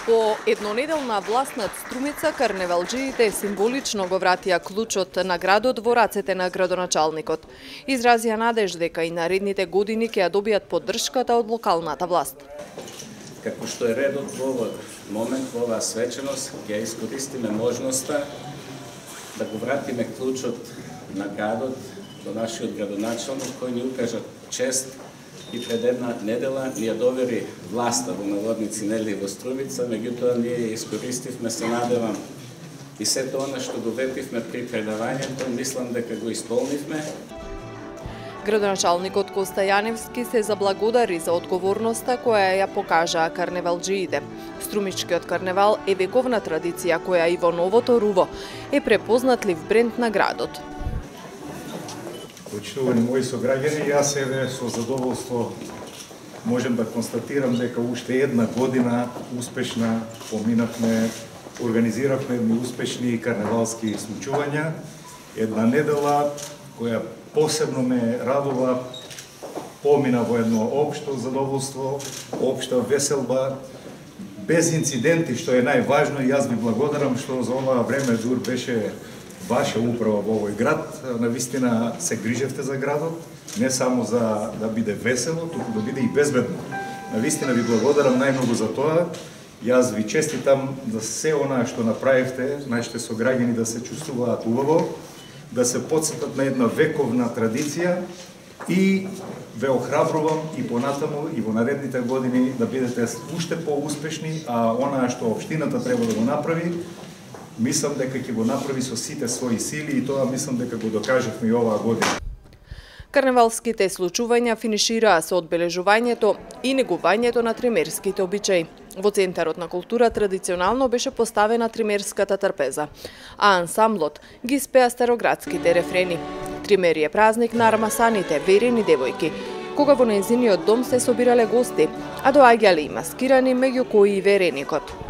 По еднонеделна власт над Струмица, карневалџиите символично го вратија клучот на градот во рацете на градоначалникот. Изразија надеж дека и наредните години ќе ја добијат поддршката од локалната власт. Како што е редот во овој момент, во оваа свеченост, ќе искористиме можноста да го вратиме клучот на градот до нашиот градоначалник, кој ни укажа чест и пред една недела ни ја довери власта во Народници недели во Струмица, меѓутоа ние ја искористивме, се надевам, и сето она што го ветивме при предавањето, мислам дека го исполнивме. Градоначалникот Коста Јаневски се заблагодари за одговорноста која ја покажаа карневалџиите. Струмичкиот карневал е вековна традиција која и во новото руво е препознатлив бренд на градот. Почитувани мои сограѓани, јас еве со задоволство можем да констатирам дека уште една година успешна поминавме, организиравме едни успешни карневалски случувања. Една недела која посебно ме радува, помина во едно општо задоволство, општа веселба, без инциденти, што е најважно, и јас ви благодарам што за оваа време дур беше ваша управа во овој град. Навистина се грижевте за градот, не само за да биде весело, туку да биде и безбедно. Навистина ви благодарам најмногу за тоа. Јас ви честитам за се она што направивте, нашите сограѓани да се чувствуваат убаво, да се потсетат на една вековна традиција и ве охрабрувам и понатаму и во наредните години да бидете уште поуспешни, а она што општината треба да го направи, мислам дека ќе го направи со сите своји сили, и тоа мислам дека го докажавме и оваа година. Карневалските случувања финишираа со одбележувањето и негувањето на тримерските обичаи. Во центарот на култура традиционално беше поставена тримерската трпеза, а ансамблот ги испеа староградските рефрени. Тримери е празник на армасаните, верени девојки, кога во нејзиниот дом се собирале гости, а доаѓале и маскирани, меѓу кои и вереникот.